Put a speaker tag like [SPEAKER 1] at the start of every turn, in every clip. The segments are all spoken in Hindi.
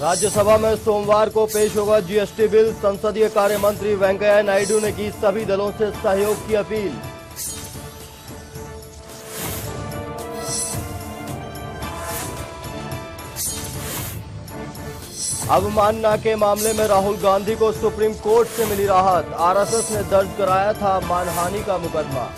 [SPEAKER 1] राज्यसभा में सोमवार को पेश होगा जीएसटी बिल। संसदीय कार्य मंत्री वेंकैया नायडू ने की सभी दलों से सहयोग की अपील। अवमानना के मामले में राहुल गांधी को सुप्रीम कोर्ट से मिली राहत। आरएसएस ने दर्ज कराया था मानहानि का मुकदमा।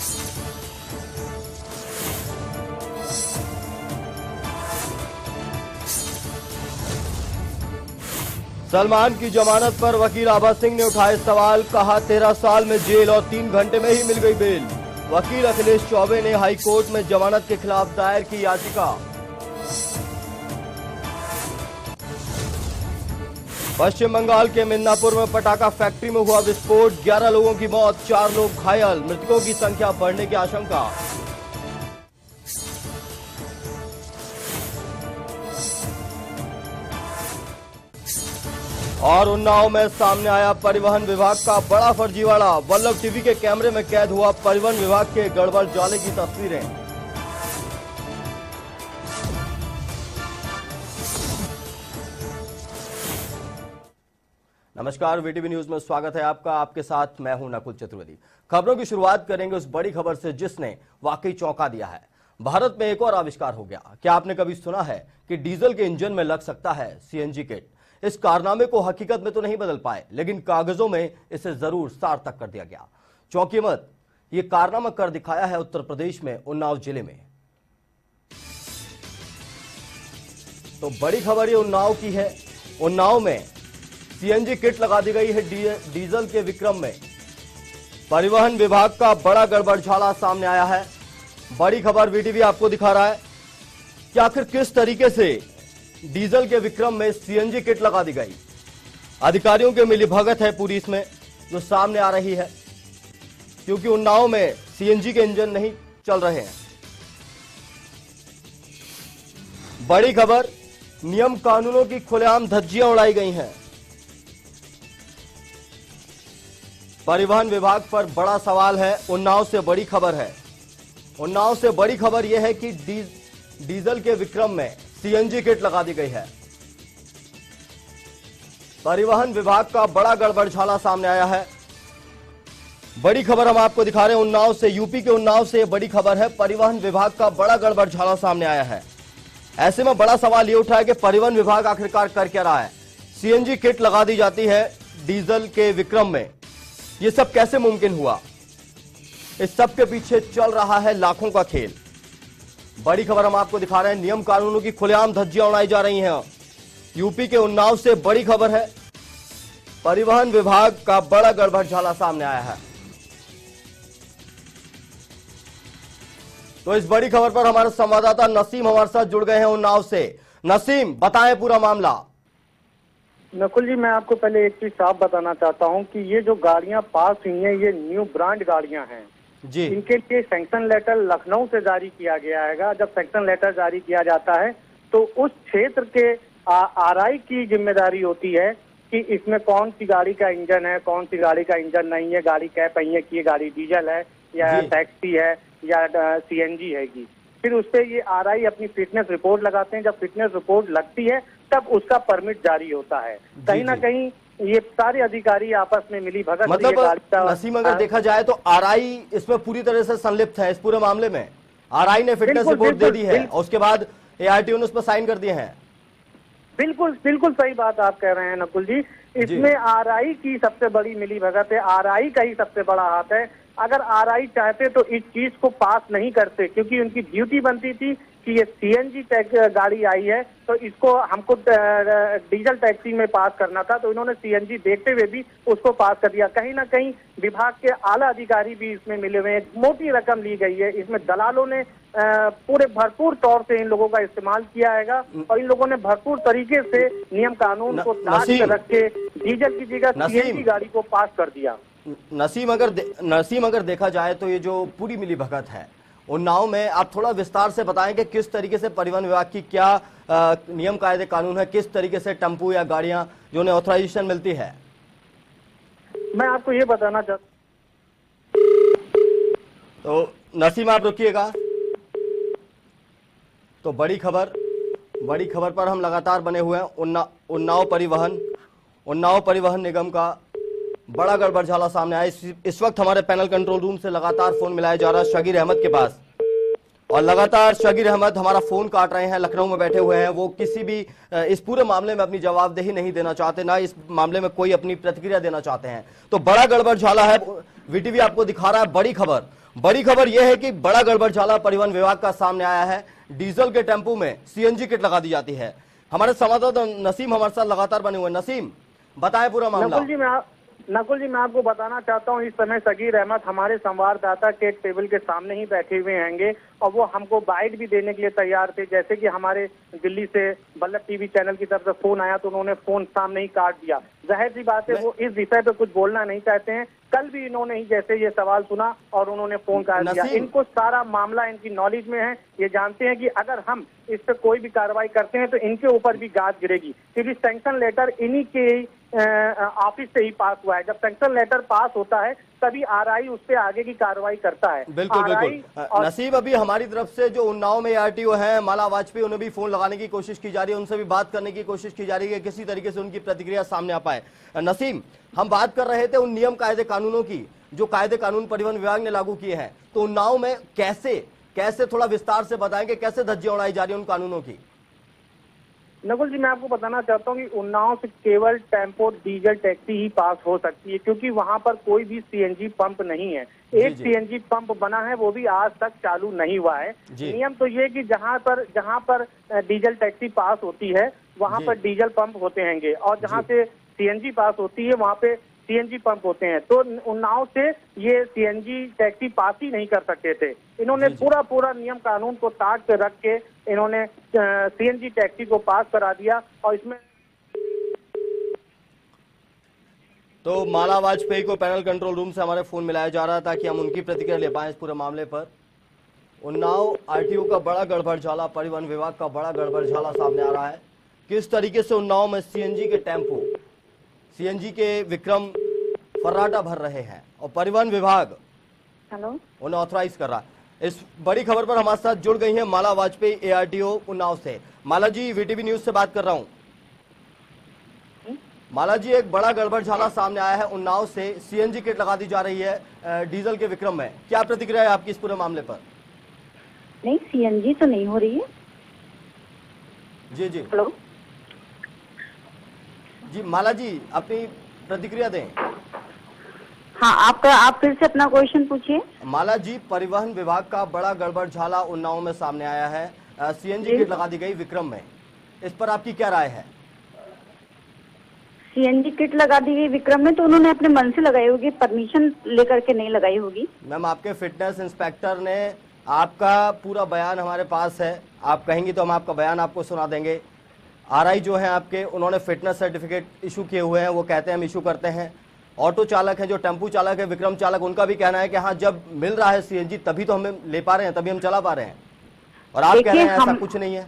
[SPEAKER 1] सलमान की जमानत पर वकील आभा सिंह ने उठाए सवाल। कहा 13 साल में जेल और 3 घंटे में ही मिल गई बेल। वकील अखिलेश चौबे ने हाई कोर्ट में जमानत के खिलाफ दायर की याचिका। पश्चिम बंगाल के मिदनापुर में पटाखा फैक्ट्री में हुआ विस्फोट। 11 लोगों की मौत, 4 लोग घायल। मृतकों की संख्या बढ़ने की आशंका। और उन्नाव में सामने आया परिवहन विभाग का बड़ा फर्जीवाड़ा। वल्लभ टीवी के कैमरे में कैद हुआ परिवहन विभाग के गड़बड़ जाले की तस्वीरें। नमस्कार, वीटीवी न्यूज में स्वागत है आपका। आपके साथ मैं हूं नकुल चतुर्वेदी। खबरों की शुरुआत करेंगे उस बड़ी खबर से जिसने वाकई चौंका दिया है। भारत में एक और आविष्कार हो गया। क्या आपने कभी सुना है कि डीजल के इंजन में लग सकता है सीएनजी किट? इस कारनामे को हकीकत में तो नहीं बदल पाए, लेकिन कागजों में इसे जरूर सार्थक कर दिया गया। चौंकिए मत, ये कारनामा कर दिखाया है उत्तर प्रदेश में उन्नाव जिले में। तो बड़ी खबर ये उन्नाव की है। उन्नाव में सीएनजी किट लगा दी गई है डीजल के विक्रम में। परिवहन विभाग का बड़ा गड़बड़झाला सामने आया है। बड़ी खबर वीटीवी आपको दिखा रहा है कि आखिर किस तरीके से डीजल के विक्रम में सीएनजी किट लगा दी गई। अधिकारियों के मिलीभगत है पूरी इसमें जो सामने आ रही है, क्योंकि उन्नाव में सीएनजी के इंजन नहीं चल रहे हैं। बड़ी खबर, नियम कानूनों की खुलेआम धज्जियां उड़ाई गई हैं। परिवहन विभाग पर बड़ा सवाल है। उन्नाव से बड़ी खबर है। उन्नाव से बड़ी खबर यह है कि डीजल के विक्रम में सीएनजी किट लगा दी गई है। परिवहन विभाग का बड़ा गड़बड़झाला सामने आया है। बड़ी खबर हम आपको दिखा रहे हैं उन्नाव से, यूपी के उन्नाव से बड़ी खबर है। परिवहन विभाग का बड़ा गड़बड़झाला सामने आया है। ऐसे में बड़ा सवाल यह उठा है कि परिवहन विभाग आखिरकार कर क्या रहा है। सीएनजी किट लगा दी जाती है डीजल के विक्रम में। यह सब कैसे मुमकिन हुआ? इस सब के पीछे चल रहा है लाखों का खेल। बड़ी खबर हम आपको दिखा रहे हैं। नियम कानूनों की खुलेआम धज्जियां उड़ाई जा रही हैं। यूपी के उन्नाव से बड़ी खबर है। परिवहन विभाग का बड़ा गड़बड़झाला सामने आया है। तो इस बड़ी खबर पर हमारे संवाददाता नसीम हमारे साथ जुड़ गए हैं उन्नाव से। नसीम, बताएं पूरा मामला।
[SPEAKER 2] नकुल जी, मैं आपको पहले एक चीज साफ बताना चाहता हूं कि ये जो गाड़ियां पास हुई हैं ये न्यू ब्रांड गाड़ियां हैं
[SPEAKER 1] जी।
[SPEAKER 2] इनके लिए सैंक्शन लेटर लखनऊ से जारी किया गया है। जब सैंक्शन लेटर जारी किया जाता है तो उस क्षेत्र के आरआई की जिम्मेदारी होती है कि इसमें कौन सी गाड़ी का इंजन है, कौन सी गाड़ी का इंजन नहीं है, गाड़ी कै पहिए की है, गाड़ी डीजल है या टैक्सी है या सीएनजी है की। फिर उस पर ये आरआई अपनी फिटनेस रिपोर्ट लगाते हैं। जब फिटनेस रिपोर्ट लगती है तब उसका परमिट जारी होता है। कहीं ना कहीं ये सारे अधिकारी आपस में मिली भगत।
[SPEAKER 1] मतलब नसीम, अगर देखा जाए तो आरआई इसमें पूरी तरह से संलिप्त है। इस पूरे मामले में आरआई ने फिटनेस रिपोर्ट दे दी है और उसके बाद एआरटीओ ने उस पर साइन कर दिए हैं।
[SPEAKER 2] बिल्कुल बिल्कुल सही बात आप कह रहे हैं नकुल जी। इसमें आरआई की सबसे बड़ी मिली भगत है। आरआई का ही सबसे बड़ा हाथ है। अगर आरआई चाहते तो इस चीज को पास नहीं करते, क्योंकि उनकी ड्यूटी बनती थी कि ये सीएनजी गाड़ी आई है तो इसको हमको डीजल टैक्सी में पास करना था, तो इन्होंने सीएनजी देखते हुए भी उसको पास कर दिया। कहीं ना कहीं विभाग के आला अधिकारी भी इसमें मिले हुए हैं। मोटी रकम ली गई है। इसमें दलालों ने पूरे भरपूर तौर से इन लोगों का इस्तेमाल किया है और इन लोगों ने भरपूर तरीके से नियम कानून को ताज में रख के डीजल की जगह सीएनजी गाड़ी को पास कर दिया।
[SPEAKER 1] नसीम, अगर देखा जाए तो ये जो पूरी मिली भगत है उन्नाव में, आप थोड़ा विस्तार से बताएं कि किस तरीके से परिवहन विभाग की क्या नियम कायदे कानून है, किस तरीके से टेम्पो या गाड़ियां जो उन्हें ऑथराइजेशन मिलती है।
[SPEAKER 2] मैं आपको ये बताना चाहता।
[SPEAKER 1] तो नसीम, आप रुकिएगा। तो बड़ी खबर, बड़ी खबर पर हम लगातार बने हुए हैं। उन्नाव परिवहन निगम का बड़ा गड़बड़झाला सामने आया। इस वक्त हमारे पैनल कंट्रोल रूम से लगातार फोन मिलाया जा रहा है शकीर अहमद के पास, और लगातार शकीर अहमद हमारा फोन काट रहे हैं। लखनऊ में बैठे हुए हैं। वो किसी भी इस पूरे मामले में अपनी जवाबदेही नहीं देना चाहते, ना इस मामले में कोई अपनी प्रतिक्रिया देना चाहते हैं। तो बड़ा गड़बड़झाला है, वीटीवी आपको दिखा रहा है। बड़ी खबर यह है कि बड़ा गड़बड़झाला परिवहन विभाग का सामने आया है। डीजल के टेम्पो में सीएनजी किट लगा दी जाती है। हमारे संवाददाता नसीम हमारे साथ लगातार बने हुए। नसीम, बताएं पूरा मामला।
[SPEAKER 2] नकुल जी, मैं आपको बताना चाहता हूँ, इस समय शकीर अहमद हमारे संवाददाता के टेबल के सामने ही बैठे हुए हैंगे और वो हमको बाइट भी देने के लिए तैयार थे। जैसे कि हमारे दिल्ली से बल्लभ टीवी चैनल की तरफ से फोन आया तो उन्होंने फोन सामने ही काट दिया। जाहिर सी बात है वो इस विषय पे कुछ बोलना नहीं चाहते हैं। कल भी इन्होंने ही जैसे ये सवाल सुना और उन्होंने फोन काट दिया। इनको सारा मामला इनकी नॉलेज में है। ये जानते हैं कि अगर हम इस पे कोई भी कार्रवाई करते हैं तो इनके ऊपर भी गाज गिरेगी, क्योंकि सैंक्शन लेटर इन्हीं के ऑफिस से ही पास हुआ है। जब सैंक्शन लेटर पास होता है तभी आरआई उस पे आगे की कार्रवाई करता है।
[SPEAKER 1] बिल्कुल। नसीब, अभी हमारी तरफ से जो उन्नाव में आरटीओ है माला वाजपेयी, उन्हें भी फोन लगाने की कोशिश की जा रही है, उनसे भी बात करने की कोशिश की जा रही है, किसी तरीके से उनकी प्रतिक्रिया सामने आ पाए। नसीम, हम बात कर रहे थे उन नियम कायदे कानूनों की जो कायदे कानून परिवहन विभाग ने लागू किए हैं। तो उन्नाव में कैसे थोड़ा विस्तार से बताएंगे, कैसे धज्जियां उड़ाई जा रही है उन कानूनों की?
[SPEAKER 2] नकुल जी, मैं आपको बताना चाहता हूँ कि उन्नाव से केवल टेम्पो डीजल टैक्सी ही पास हो सकती है, क्योंकि वहाँ पर कोई भी सीएनजी पंप नहीं है। एक सीएनजी पंप बना है, वो भी आज तक चालू नहीं हुआ है। नियम तो ये कि जहाँ पर डीजल टैक्सी पास होती है वहाँ पर डीजल पंप होते हैंगे, और जहाँ से सीएनजी पास होती है वहाँ पे सीएनजी पंप होते हैं। तो उन्नाव से ये सीएनजी टैक्सी पास ही नहीं कर सकते थे। इन्होंने पूरा नियम कानून को ताक पे रख के इन्होंने सीएनजी टैक्सी को पास करा दिया। और इसमें
[SPEAKER 1] तो माला वाजपेयी को पैनल कंट्रोल रूम से हमारे फोन मिलाया जा रहा है ताकि हम उनकी प्रतिक्रिया ले पाएं इस पूरे मामले पर। उन्नाव आरटीओ का बड़ा गड़बड़झाला, परिवहन विभाग का बड़ा गड़बड़झाला सामने आ रहा है। किस तरीके से उन्नाव में सीएनजी के टेम्पो, सीएनजी के विक्रम फर्राटा भर रहे हैं और परिवहन विभाग उन्हें ऑथराइज कर रहा है। इस बड़ी खबर पर हमारे साथ जुड़ गई हैं माला वाजपेयी, एआरटीओ उन्नाव से। माला जी, वीटीवी न्यूज से बात कर रहा हूं। माला जी, एक बड़ा गड़बड़झाला सामने आया है उन्नाव से, सीएनजी किट लगा दी जा रही है डीजल के विक्रम में। क्या प्रतिक्रिया है आपकी इस पूरे मामले पर?
[SPEAKER 3] नहीं, सीएनजी तो नहीं हो रही है।
[SPEAKER 1] जी
[SPEAKER 3] हेलो
[SPEAKER 1] जी, माला जी अपनी प्रतिक्रिया दें।
[SPEAKER 3] हाँ, आप फिर से अपना क्वेश्चन पूछिए।
[SPEAKER 1] माला जी, परिवहन विभाग का बड़ा गड़बड़झाला उन्नाव में सामने आया है। सीएनजी किट लगा दी गई विक्रम में, इस पर आपकी क्या राय है?
[SPEAKER 3] सीएनजी किट लगा दी गई विक्रम में तो उन्होंने अपने मन से लगाई होगी, परमिशन लेकर के नहीं लगाई होगी।
[SPEAKER 1] मैम, आपके फिटनेस इंस्पेक्टर ने आपका पूरा बयान हमारे पास है, आप कहेंगी तो हम आपका बयान आपको सुना देंगे। आरआई जो है आपके, उन्होंने फिटनेस सर्टिफिकेट इशू किए हुए हैं, वो कहते हैं हम इशू करते हैं। ऑटो चालक है, जो टेम्पू चालक है, विक्रम चालक, उनका भी कहना है कि हाँ, जब मिल रहा है सीएनजी तभी तो हमें ले पा रहे हैं, तभी हम चला पा रहे हैं। और आप कह रहे हैं ऐसा कुछ नहीं है।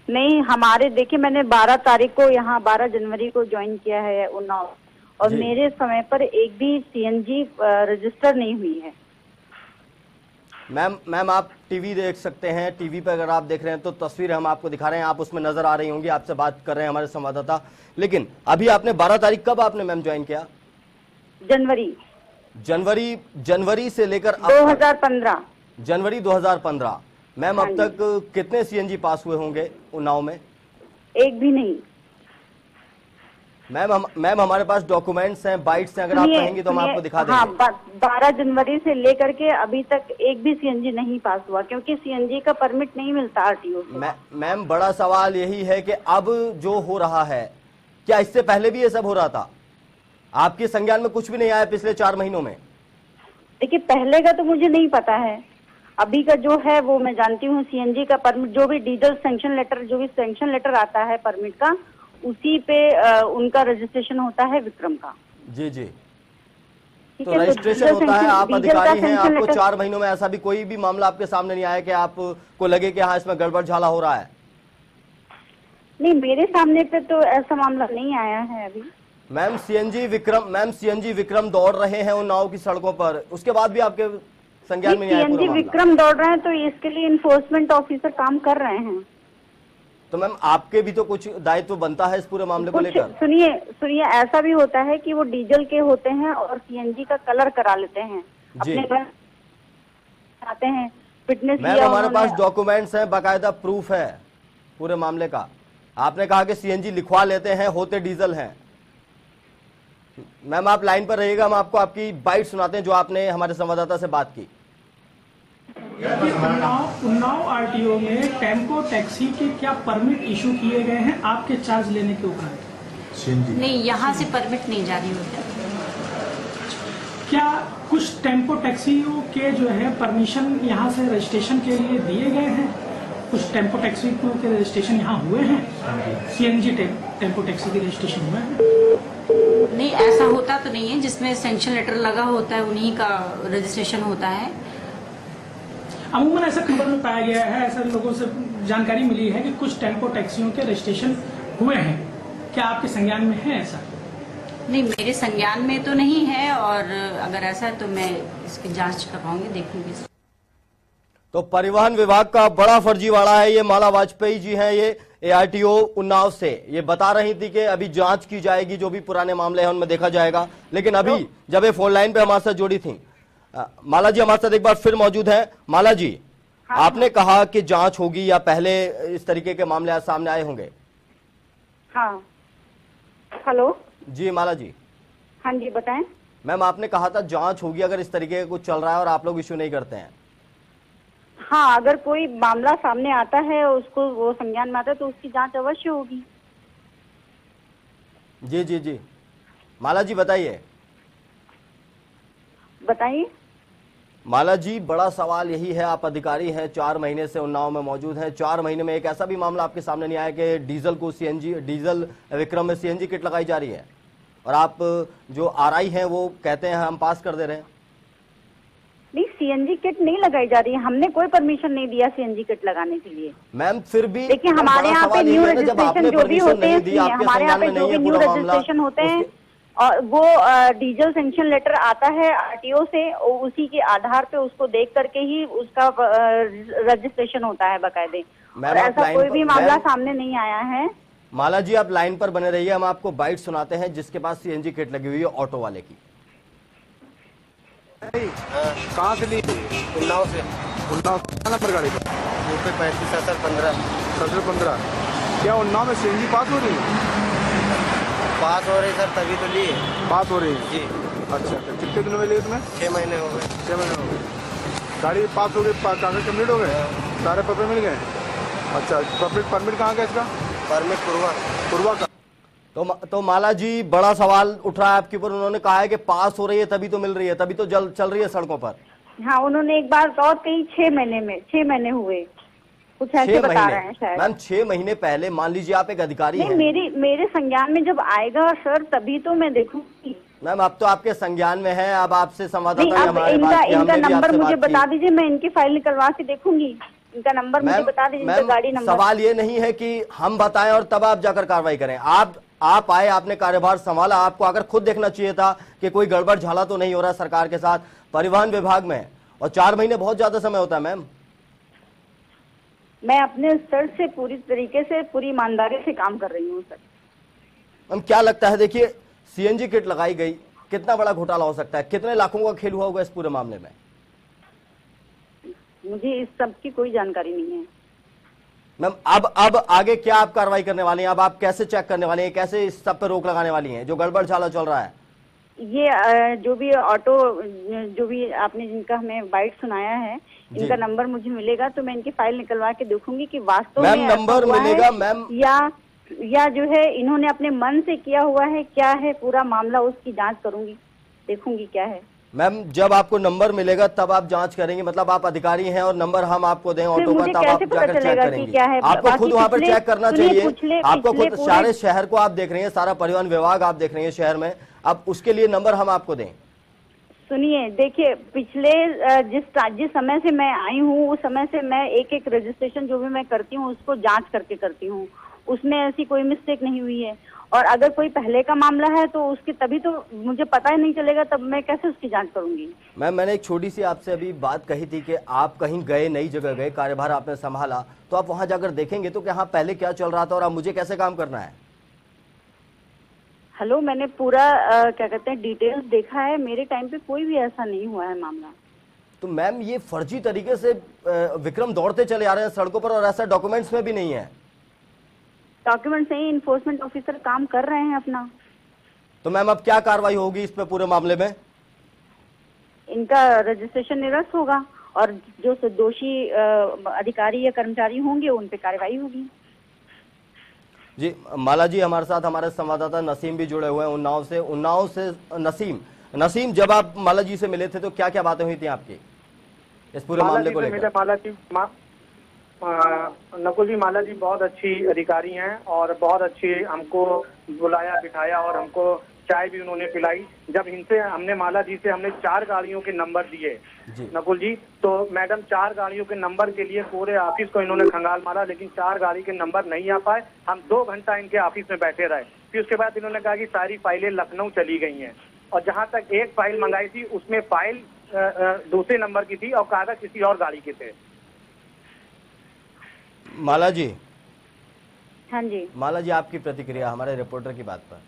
[SPEAKER 3] नहीं, हमारे देखिए, मैंने 12 तारीख को यहाँ 12 जनवरी को ज्वाइन किया है उन्नाव, और मेरे समय पर एक भी सीएनजी रजिस्टर नहीं हुई है।
[SPEAKER 1] मैम आप टीवी देख सकते हैं, टीवी पर अगर आप देख रहे हैं तो तस्वीर हम आपको दिखा रहे हैं, आप उसमें नजर आ रही होंगी, आपसे बात कर रहे हैं हमारे संवाददाता। लेकिन अभी आपने 12 तारीख कब आपने मैम ज्वाइन किया? जनवरी से लेकर
[SPEAKER 3] 2015
[SPEAKER 1] जनवरी 2015। मैम, अब तक कितने सीएनजी पास हुए होंगे उन्नाव में?
[SPEAKER 3] एक भी नहीं।
[SPEAKER 1] मैम हमारे पास डॉक्यूमेंट्स हैं, बाइट्स हैं, अगर आप कहेंगे तो हम आपको दिखा देंगे।
[SPEAKER 3] हाँ, 12 जनवरी से लेकर के अभी तक एक भी सीएनजी नहीं पास हुआ, क्योंकि सीएनजी का परमिट नहीं मिलता आरटीओ से।
[SPEAKER 1] मैम, बड़ा सवाल यही है कि अब जो हो रहा है, क्या इससे पहले भी ये सब हो रहा था? आपके संज्ञान में कुछ भी नहीं आया पिछले 4 महीनों में?
[SPEAKER 3] देखिए, पहले का तो मुझे नहीं पता है, अभी का जो है वो मैं जानती हूँ। सीएनजी का परमिट, जो भी डीजल सैंक्शन लेटर, जो भी सैंक्शन लेटर आता है परमिट का, उसी पे उनका रजिस्ट्रेशन होता है विक्रम का।
[SPEAKER 1] जी। तो रजिस्ट्रेशन होता है, आप अधिकारी हैं, आपको 4 महीनों में ऐसा भी कोई भी मामला आपके सामने नहीं आया कि आपको लगे कि हाँ, इसमें गड़बड़झाला हो रहा है?
[SPEAKER 3] नहीं, मेरे सामने पे तो ऐसा मामला नहीं आया है अभी।
[SPEAKER 1] मैम, सीएनजी विक्रम दौड़ रहे हैं उन्नाव की सड़कों पर, उसके बाद भी आपके संज्ञान में नहीं आया?
[SPEAKER 3] सीएनजी विक्रम दौड़ रहे हैं तो इसके लिए इन्फोर्समेंट ऑफिसर काम कर रहे हैं।
[SPEAKER 1] तो मैम आपके भी तो कुछ दायित्व बनता है इस पूरे मामले को
[SPEAKER 3] कुछ
[SPEAKER 1] लेकर।
[SPEAKER 3] सुनिए ऐसा भी होता है कि वो डीजल के होते हैं और सीएनजी का कलर करा लेते हैं
[SPEAKER 1] जी।
[SPEAKER 3] अपने घर आते हैं, फिटनेस
[SPEAKER 1] मैम
[SPEAKER 3] किया
[SPEAKER 1] हमारे
[SPEAKER 3] उन्होंने।
[SPEAKER 1] पास डॉक्यूमेंट्स हैं, बाकायदा प्रूफ है पूरे मामले का। आपने कहा कि सीएनजी लिखवा लेते हैं, होते डीजल हैं। मैम आप लाइन पर रहिएगा, हम आपको आपकी बाइट सुनाते हैं जो आपने हमारे संवाददाता से बात की।
[SPEAKER 4] उन्नाव आरटीओ में टेम्पो टैक्सी के क्या परमिट इशू किए गए हैं आपके चार्ज लेने के उपरांत?
[SPEAKER 5] नहीं, यहाँ से परमिट नहीं जारी होता।
[SPEAKER 4] क्या कुछ टेम्पो टैक्सियों के जो है परमिशन यहाँ से रजिस्ट्रेशन के लिए दिए गए हैं? कुछ टेम्पो टैक्सी के रजिस्ट्रेशन यहाँ हुए हैं? सीएनजी टेम्पो टैक्सी के रजिस्ट्रेशन हुए हैं?
[SPEAKER 5] नहीं, ऐसा होता तो नहीं है। जिसमें सैंक्शन लेटर लगा होता है उन्हीं का रजिस्ट्रेशन होता है।
[SPEAKER 4] अमूमन ऐसा खबर में पाया गया है, ऐसा लोगों से जानकारी मिली है कि कुछ टेम्पो टैक्सियों के रजिस्ट्रेशन हुए हैं। क्या आपके संज्ञान में है ऐसा?
[SPEAKER 5] नहीं, मेरे संज्ञान में तो नहीं है, और अगर ऐसा है तो मैं इसकी जांच करवाऊंगी, देखूंगी।
[SPEAKER 1] तो परिवहन विभाग का बड़ा फर्जीवाड़ा है। ये माला वाजपेयी जी हैं, ये एआरटीओ उन्नाव से ये बता रही थी कि अभी जांच की जाएगी, जो भी पुराने मामले हैं उनमें देखा जाएगा। लेकिन अभी जब ये फोन लाइन पे हमारे साथ जुड़ी थी, माला जी हमारे साथ एक बार फिर मौजूद है। माला जी, आपने कहा कि जांच होगी या पहले इस तरीके के मामले आज सामने आए होंगे?
[SPEAKER 3] हाँ, हेलो
[SPEAKER 1] जी माला जी।
[SPEAKER 3] हाँ जी, बताएं।
[SPEAKER 1] मैम आपने कहा था जांच होगी अगर इस तरीके का कुछ चल रहा है और आप लोग इश्यू नहीं करते हैं।
[SPEAKER 3] हाँ, अगर कोई मामला सामने आता है, उसको वो संज्ञान में आता है, तो उसकी जांच अवश्य होगी।
[SPEAKER 1] जी जी जी, माला जी बताइए।
[SPEAKER 3] बताइए।
[SPEAKER 1] माला जी, बड़ा सवाल यही है, आप अधिकारी हैं, 4 महीने से उन्नाव में मौजूद हैं। 4 महीने में एक ऐसा भी मामला आपके सामने नहीं आया कि डीजल को सीएनजी, डीजल विक्रम में सीएनजी किट लगाई जा रही है और आप जो आरआई हैं वो कहते हैं हम पास कर दे रहे हैं?
[SPEAKER 3] नहीं, सीएनजी किट नहीं लगाई जा रही है। हमने कोई परमिशन नहीं दिया सीएनजी किट लगाने के लिए।
[SPEAKER 1] मैम फिर भी
[SPEAKER 3] देखिए, हमारे यहाँ पे न्यू रजिस्ट्रेशन जो भी होते हैं, हमारे यहाँ पे जो भी न्यू रजिस्ट्रेशन होते हैं, और वो डीजल सैंक्शन लेटर आता है आरटीओ से, उसी के आधार पे उसको देख करके ही उसका रजिस्ट्रेशन होता है बाकायदे। और ऐसा कोई भी मामला सामने नहीं आया है।
[SPEAKER 1] माला जी आप लाइन पर बने रहिए, हम आपको बाइट सुनाते हैं जिसके पास सीएनजी किट लगी हुई है ऑटो वाले की।
[SPEAKER 6] कहाँ से ली?
[SPEAKER 7] उन्नाव से।
[SPEAKER 6] उन्नाव नंबर गाड़ी का?
[SPEAKER 7] यूपी
[SPEAKER 6] 35 क्या उन्नाव में सीएनजी पास हो रही है?
[SPEAKER 7] पास हो रही सर, तभी तो लिए।
[SPEAKER 6] पास हो रही है
[SPEAKER 7] जी।
[SPEAKER 6] अच्छा, तो कितने दिनों में लिए तुम्हें?
[SPEAKER 7] 6 महीने हो गए।
[SPEAKER 6] 6 महीने हो गए। गाड़ी पास हो गई, कागज कम्प्लीट हो गए, सारे पेपर मिल गए। अच्छा, परमिट कहाँ का इसका?
[SPEAKER 7] परमिट
[SPEAKER 6] पूर्वा का।
[SPEAKER 1] तो माला जी बड़ा सवाल उठ रहा है आपके ऊपर। उन्होंने कहा है कि पास हो रही है तभी तो मिल रही है, तभी तो चल रही है सड़कों पर।
[SPEAKER 3] हाँ, उन्होंने एक बार और कही 6 महीने हुए, कुछ ऐसे बता रहे हैं शायद।
[SPEAKER 1] मैम 6 महीने पहले, मान लीजिए आप एक अधिकारी हैं।
[SPEAKER 3] मेरे संज्ञान में जब आएगा सर तभी तो मैं देखूंगी।
[SPEAKER 1] मैम अब तो आपके संज्ञान में है, अब आपसे संवाददाता
[SPEAKER 3] इनका नंबर मुझे बता दीजिए, मैं इनकी फाइल निकलवा के देखूंगी। इनका नंबर मुझे बता दीजिए, इनका गाड़ी नंबर।
[SPEAKER 1] सवाल ये नहीं है कि हम बताएं और तब आप जाकर कार्रवाई करें। आप आए, आपने कार्यभार संभाला, आपको आकर खुद देखना चाहिए था कि कोई गड़बड़ झाला तो नहीं हो रहा सरकार के साथ, परिवहन विभाग में। और 4 महीने बहुत ज्यादा समय होता है मैम।
[SPEAKER 3] मैं अपने स्तर से पूरी तरीके से, पूरी ईमानदारी से काम कर रही हूँ सर।
[SPEAKER 1] मैम क्या लगता है, देखिए सीएनजी किट लगाई गई, कितना बड़ा घोटाला हो सकता है, कितने लाखों का खेल हुआ होगा इस पूरे मामले में?
[SPEAKER 3] मुझे इस सब की कोई जानकारी नहीं है
[SPEAKER 1] मैम। अब आगे क्या आप कार्रवाई करने वाली हैं? अब आप कैसे चेक करने वाली हैं, कैसे इस सब पे रोक लगाने वाली हैं जो गड़बड़ झाला चल रहा है?
[SPEAKER 3] ये जो भी ऑटो, जो भी आपने जिनका हमें बाइट सुनाया है, इनका नंबर मुझे मिलेगा तो मैं इनकी फाइल निकलवा के देखूंगी कि वास्तव में
[SPEAKER 1] नंबर मिलेगा मैम,
[SPEAKER 3] या जो है इन्होंने अपने मन से किया हुआ है, क्या है पूरा मामला, उसकी जांच करूंगी, देखूंगी क्या है।
[SPEAKER 1] मैम जब आपको नंबर मिलेगा तब आप जांच करेंगे, मतलब आप अधिकारी हैं और नंबर हम आपको दें ऑटो का, तब आप जाकर चेक करेंगे। आपको खुद वहाँ पर चेक करना चाहिए, आपको खुद सारे शहर को आप देख रही हैं, सारा परिवहन विभाग आप देख रही हैं शहर में, अब उसके लिए नंबर हम आपको दें।
[SPEAKER 3] सुनिए, देखिए पिछले जिस समय से मैं आई हूँ उस समय से मैं एक रजिस्ट्रेशन जो भी मैं करती हूँ उसको जांच करके करती हूँ। उसमें ऐसी कोई मिस्टेक नहीं हुई है। और अगर कोई पहले का मामला है तो उसकी तभी तो मुझे पता ही नहीं चलेगा, तब मैं कैसे उसकी जांच करूंगी।
[SPEAKER 1] मैम, मैंने एक छोटी सी आपसे अभी बात कही थी कि आप कहीं गए, नई जगह गए, कार्यभार आपने संभाला, तो आप वहां जाकर देखेंगे तो कि हाँ पहले क्या चल रहा था और अब मुझे कैसे काम करना है।
[SPEAKER 3] हेलो, मैंने पूरा क्या कहते हैं डिटेल्स देखा है, मेरे टाइम पे कोई भी ऐसा नहीं हुआ है मामला।
[SPEAKER 1] तो मैम ये फर्जी तरीके से विक्रम दौड़ते चले आ रहे हैं सड़कों पर और ऐसा डॉक्यूमेंट्स में भी नहीं है।
[SPEAKER 3] डॉक्यूमेंट से ही इन्फोर्समेंट ऑफिसर काम कर रहे हैं अपना।
[SPEAKER 1] तो मैम अब क्या कार्रवाई होगी इस पे पूरे मामले में?
[SPEAKER 3] इनका रजिस्ट्रेशन निरस्त होगा और जो दोषी अधिकारी या कर्मचारी होंगे उन पे कार्रवाई होगी।
[SPEAKER 1] जी माला जी, हमारे साथ हमारे संवाददाता नसीम भी जुड़े हुए हैं उन्नाव से। नसीम, जब आप माला जी से मिले थे तो क्या क्या बातें हुई थी आपकी इस पूरे मामले को लेकर?
[SPEAKER 2] नकुल जी, माला जी बहुत अच्छी अधिकारी हैं और बहुत अच्छी हमको बुलाया बिठाया और हमको चाय भी उन्होंने पिलाई। जब इनसे हमने माला जी से हमने 4 गाड़ियों के नंबर दिए नकुल जी, तो मैडम 4 गाड़ियों के नंबर के लिए पूरे ऑफिस को इन्होंने खंगाल मारा, लेकिन 4 गाड़ी के नंबर नहीं आ पाए। हम 2 घंटा इनके ऑफिस में बैठे रहे। फिर उसके बाद इन्होंने कहा कि सारी फाइलें लखनऊ चली गई हैं और जहां तक एक फाइल मंगाई थी उसमें फाइल दूसरे नंबर की थी और कागज किसी और गाड़ी के थे।
[SPEAKER 1] माला जी।
[SPEAKER 3] हाँ जी।
[SPEAKER 1] माला जी, आपकी प्रतिक्रिया हमारे रिपोर्टर की बात पर।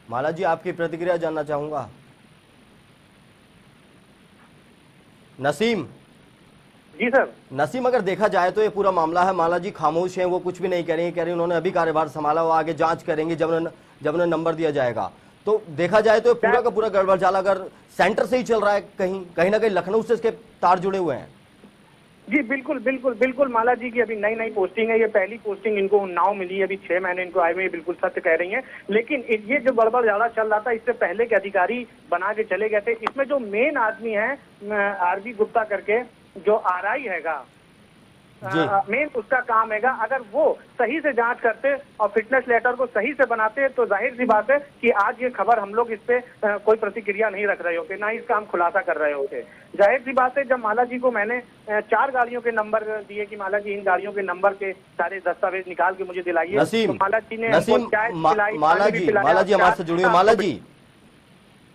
[SPEAKER 1] माला जी, आपकी प्रतिक्रिया जानना चाहूंगा। नसीम
[SPEAKER 2] जी सर।
[SPEAKER 1] नसीम, अगर देखा जाए तो ये पूरा मामला है, माला जी खामोश हैं, वो कुछ भी नहीं कह रही उन्होंने अभी कार्यभार संभाला, वो आगे जांच करेंगे जब उन्हें नंबर दिया जाएगा। तो देखा जाए तो पूरा का पूरा गड़बड़झाला अगर सेंटर से ही चल रहा है, कहीं ना कहीं लखनऊ से इसके तार जुड़े हुए हैं।
[SPEAKER 2] जी बिल्कुल बिल्कुल बिल्कुल। माला जी की अभी नई पोस्टिंग है, ये पहली पोस्टिंग इनको उन्नाव मिली है, अभी 6 महीने इनको आए हुए, बिल्कुल सत्य कह रही हैं। लेकिन ये जो गड़बड़झाला चल रहा था इससे पहले के अधिकारी बना के चले गए थे। इसमें जो मेन आदमी है आरबी गुप्ता करके जो आरआई हैगा, मेन उसका काम हैगा। अगर वो सही से जांच करते और फिटनेस लेटर को सही से बनाते तो जाहिर सी बात है कि आज ये खबर हम लोग इस पे कोई प्रतिक्रिया नहीं रख रहे होते, ना ही इसका हम खुलासा कर रहे होते। जाहिर सी बात है, जब माला जी को मैंने 4 गाड़ियों के नंबर दिए कि माला जी इन गाड़ियों के नंबर के सारे दस्तावेज निकाल के मुझे दिलाइए, तो माला जी ने
[SPEAKER 1] माला जी हमारे से जुड़ी हुई।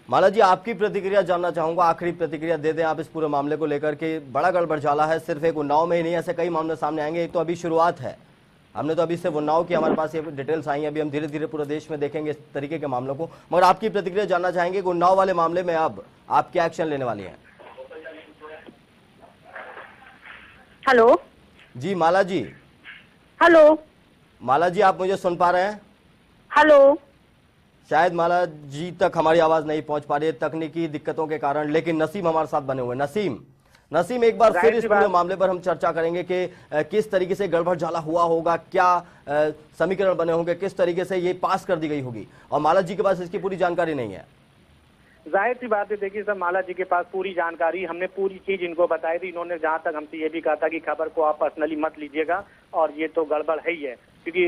[SPEAKER 1] माला जी, आपकी प्रतिक्रिया जानना चाहूंगा, आखिरी प्रतिक्रिया दे दें आप इस पूरे मामले को लेकर के। बड़ा गड़बड़झाला है, सिर्फ एक उन्नाव में ही नहीं, ऐसे कई मामले सामने आएंगे। एक तो अभी शुरुआत है, हमने तो अभी सिर्फ उन्नाव की हमारे पास ये डिटेल्स आई हैं, अभी हम धीरे धीरे पूरे देश में देखेंगे इस तरीके के मामलों को। मगर आपकी प्रतिक्रिया जानना चाहेंगे कि उन्नाव वाले मामले में अब आप क्या एक्शन लेने वाली हैं?
[SPEAKER 3] हेलो
[SPEAKER 1] जी माला जी।
[SPEAKER 3] हेलो
[SPEAKER 1] माला जी, आप मुझे सुन पा रहे हैं?
[SPEAKER 3] हेलो।
[SPEAKER 1] शायद माला जी तक हमारी आवाज नहीं पहुंच पा रही है तकनीकी दिक्कतों के कारण, लेकिन नसीम हमारे साथ बने हुए। नसीम, एक बार फिर इस पूरे मामले पर हम चर्चा करेंगे कि किस तरीके से गड़बड़झाला हुआ होगा, क्या समीकरण बने होंगे, किस तरीके से ये पास कर दी गई होगी, और माला जी के पास इसकी पूरी जानकारी नहीं है।
[SPEAKER 2] जाहिर सी बात है, देखिए सर, माला जी के पास पूरी जानकारी, हमने पूरी चीज इनको बताई थी। इन्होंने जहां तक हमसे ये भी कहा था कि खबर को आप पर्सनली मत लीजिएगा और ये तो गड़बड़ है ही है, क्योंकि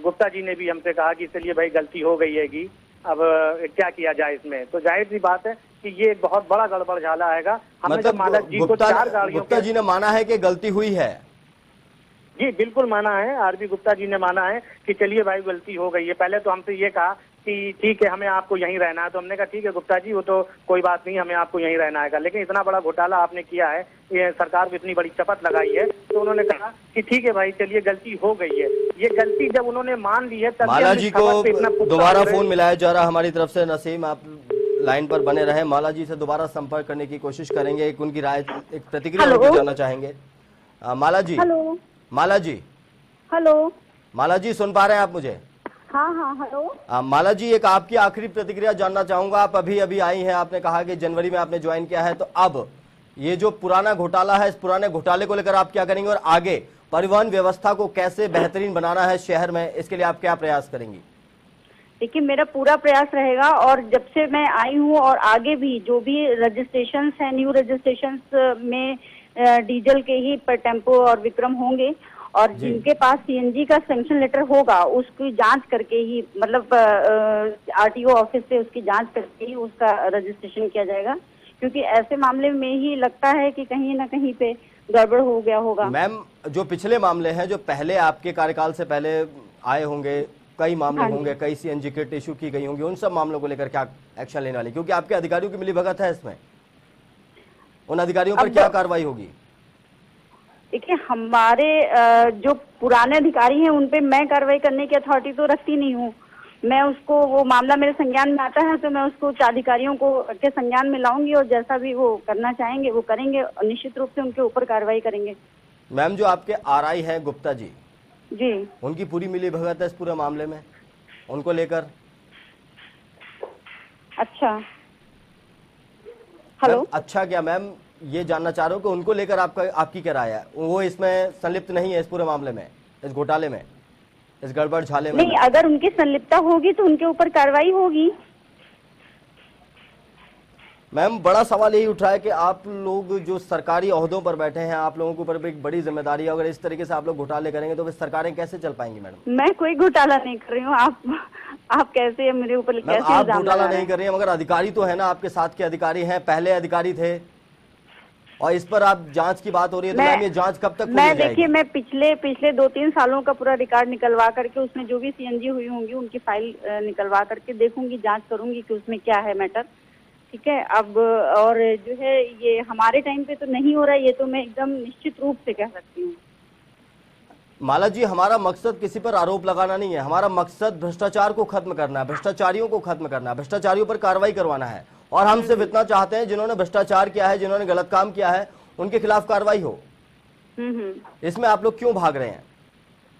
[SPEAKER 2] गुप्ता जी ने भी हमसे कहा कि चलिए भाई गलती हो गई है कि अब क्या किया जाए इसमें। तो जाहिर सी बात है कि ये बहुत बड़ा गड़बड़झाला आएगा।
[SPEAKER 1] मतलब
[SPEAKER 2] माला जी को 4 गाड़ियों
[SPEAKER 1] गुप्ता जी ने माना है कि गलती हुई है?
[SPEAKER 2] जी बिल्कुल माना है, आरबी गुप्ता जी ने माना है कि चलिए भाई गलती हो गई है। पहले तो हमसे ये कहा कि ठीक है हमें आपको यहीं रहना है, तो हमने कहा ठीक है गुप्ता जी, वो तो कोई बात नहीं, हमें आपको यहीं रहना है। लेकिन इतना बड़ा घोटाला आपने किया है, ये सरकार को इतनी बड़ी शपथ लगाई है, तो उन्होंने कहा कि ठीक है भाई चलिए गलती हो गई है। ये गलती जब उन्होंने मान ली है तब
[SPEAKER 1] माला जी को दोबारा फोन मिलाया जा रहा हमारी तरफ से। नसीम, आप लाइन पर बने रहे, माला जी से दोबारा संपर्क करने की कोशिश करेंगे, एक उनकी राय, एक प्रतिक्रिया जानना चाहेंगे। माला जी।
[SPEAKER 3] हेलो।
[SPEAKER 1] माला जी।
[SPEAKER 3] हेलो।
[SPEAKER 1] माला जी, सुन पा रहे हैं आप मुझे?
[SPEAKER 3] हाँ हेलो।
[SPEAKER 1] माला जी, एक आपकी आखिरी प्रतिक्रिया जानना चाहूंगा। आप अभी आई हैं, आपने कहा कि जनवरी में आपने ज्वाइन किया है, तो अब ये जो पुराना घोटाला है, इस पुराने घोटाले को लेकर आप क्या करेंगे और आगे परिवहन व्यवस्था को कैसे बेहतरीन बनाना है शहर में, इसके लिए आप क्या प्रयास करेंगी?
[SPEAKER 3] देखिए, मेरा पूरा प्रयास रहेगा, और जब से मैं आई हूँ और आगे भी जो भी रजिस्ट्रेशंस हैं, न्यू रजिस्ट्रेशंस में डीजल के ही पर टेम्पो और विक्रम होंगे, और जिनके पास सीएनजी का सैंक्शन लेटर होगा उसकी जांच करके ही, मतलब आरटीओ ऑफिस से उसकी जांच करके ही उसका रजिस्ट्रेशन किया जाएगा। क्योंकि ऐसे मामले में ही लगता है कि कहीं ना कहीं पे गड़बड़ हो गया होगा।
[SPEAKER 1] मैम, जो पिछले मामले हैं, जो पहले आपके कार्यकाल से पहले आए होंगे, कई मामले होंगे, कई सीएनजी किट इशू की गई होंगी, उन सब मामलों को लेकर क्या एक्शन लेने वाली, क्योंकि आपके अधिकारियों की मिलीभगत है इसमें, उन अधिकारियों पर क्या कार्रवाई होगी?
[SPEAKER 3] देखिए, हमारे जो पुराने अधिकारी हैं उन पे मैं कार्रवाई करने की अथॉरिटी तो रखती नहीं हूँ। मैं उसको, वो मामला मेरे संज्ञान में आता है तो मैं उसको उच्च अधिकारियों को के संज्ञान में लाऊंगी और जैसा भी वो करना चाहेंगे वो करेंगे और निश्चित रूप से उनके ऊपर कार्रवाई करेंगे।
[SPEAKER 1] मैम, जो आपके आरआई हैं गुप्ता जी, उनकी पूरी मिलीभगत है इस पूरे मामले में, उनको लेकर?
[SPEAKER 3] अच्छा, हेलो।
[SPEAKER 1] अच्छा, क्या मैम ये जानना चाह रहे हो कि उनको लेकर आपकी क्या राय है? वो इसमें संलिप्त नहीं है इस पूरे मामले में, इस घोटाले में, इस गड़बड़ झाले में?
[SPEAKER 3] नहीं, अगर उनकी संलिप्तता होगी तो उनके ऊपर कार्रवाई होगी।
[SPEAKER 1] मैम, बड़ा सवाल यही उठ रहा है कि आप लोग जो सरकारी ओहदों पर बैठे हैं, आप लोगों के ऊपर भी एक बड़ी जिम्मेदारी है। अगर इस तरीके से आप लोग घोटाले करेंगे तो फिर सरकारें कैसे चल पाएंगी? मैडम,
[SPEAKER 3] मैं कोई घोटाला नहीं कर रही हूँ। आप कैसे मेरे ऊपर कैसे
[SPEAKER 1] आप घोटाला नहीं कर रही हैं, मगर अधिकारी तो है ना, आपके साथ के अधिकारी हैं, पहले अधिकारी थे, और इस पर आप जांच की बात हो रही है, तो मैम ये जांच कब तक?
[SPEAKER 3] मैं देखिए, मैं पिछले 2-3 सालों का पूरा रिकॉर्ड निकलवा करके उसमें जो भी सीएनजी हुई होंगी उनकी फाइल निकलवा करके देखूंगी, जांच करूंगी कि उसमें क्या है मैटर। ठीक है, अब और जो है ये हमारे टाइम पे तो नहीं हो रहा है, ये तो मैं एकदम निश्चित रूप से कह सकती हूँ।
[SPEAKER 1] माला जी, हमारा मकसद किसी पर आरोप लगाना नहीं है, हमारा मकसद भ्रष्टाचार को खत्म करना है, भ्रष्टाचारियों को खत्म करना है, भ्रष्टाचारियों पर कार्रवाई करवाना है। और हम सिर्फ इतना चाहते हैं, जिन्होंने भ्रष्टाचार किया है, जिन्होंने गलत काम किया है, उनके खिलाफ कार्रवाई हो। इसमें आप लोग क्यों भाग रहे हैं?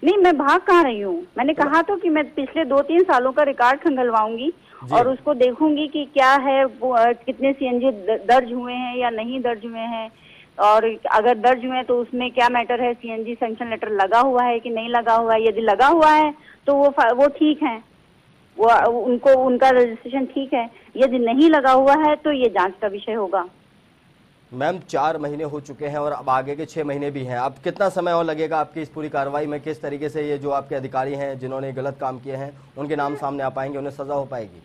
[SPEAKER 3] नहीं, मैं भाग कहाँ रही हूँ। मैंने कहा तो कि मैं पिछले 2-3 सालों का रिकॉर्ड खंगलवाऊंगी और उसको देखूंगी कि क्या है, वो कितने सीएनजी दर्ज हुए हैं या नहीं दर्ज हुए हैं, और अगर दर्ज हुए हैं तो उसमें क्या मैटर है, सीएनजी सैंक्शन लेटर लगा हुआ है कि नहीं लगा हुआ है। यदि लगा हुआ है तो वो ठीक है, वो उनका रजिस्ट्रेशन ठीक है। यदि नहीं लगा हुआ है तो ये जांच का विषय होगा।
[SPEAKER 1] मैम, 4 महीने हो चुके हैं और अब आगे के 6 महीने भी हैं। अब कितना समय और लगेगा आपकी इस पूरी कार्रवाई में? किस तरीके से ये जो आपके अधिकारी हैं जिन्होंने गलत काम किए हैं उनके नाम सामने आ पाएंगे, उन्हें सजा हो पाएगी,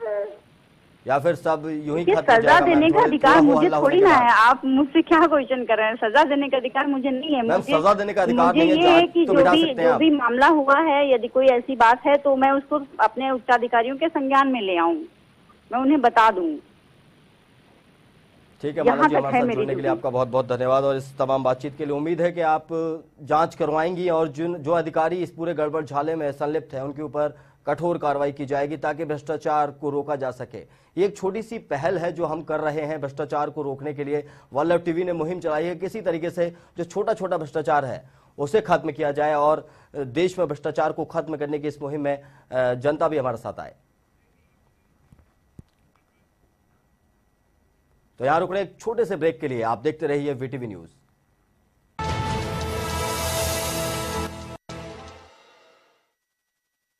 [SPEAKER 1] या फिर सब यूं ही खत्म हो जाएगा?
[SPEAKER 3] सजा देने का अधिकार मुझे थोड़ी ना है। आप मुझसे क्या क्वेश्चन कर रहे हैं? सजा देने का अधिकार मुझे नहीं है।
[SPEAKER 1] मैम, सजा देने का अधिकार नहीं है,
[SPEAKER 3] ये है कि जो भी मामला हुआ है, यदि कोई ऐसी बात है तो मैं उसको अपने उच्चाधिकारियों के संज्ञान में ले आऊं, मैं उन्हें बता दूं।
[SPEAKER 1] ठीक है माला जी, हमारे साथ जुड़ने के लिए आपका बहुत बहुत धन्यवाद, और इस तमाम बातचीत के लिए उम्मीद है कि आप जांच करवाएंगी और जो अधिकारी इस पूरे गड़बड़ झाले में संलिप्त है उनके ऊपर कठोर कार्रवाई की जाएगी ताकि भ्रष्टाचार को रोका जा सके। ये एक छोटी सी पहल है जो हम कर रहे हैं भ्रष्टाचार को रोकने के लिए। वल्लभ टीवी ने मुहिम चलाई है, किसी तरीके से जो छोटा छोटा भ्रष्टाचार है उसे खत्म किया जाए और देश में भ्रष्टाचार को खत्म करने की इस मुहिम में जनता भी हमारे साथ आए। तो यहां रुक रहे एक छोटे से ब्रेक के लिए, आप देखते रहिए वीटीवी न्यूज।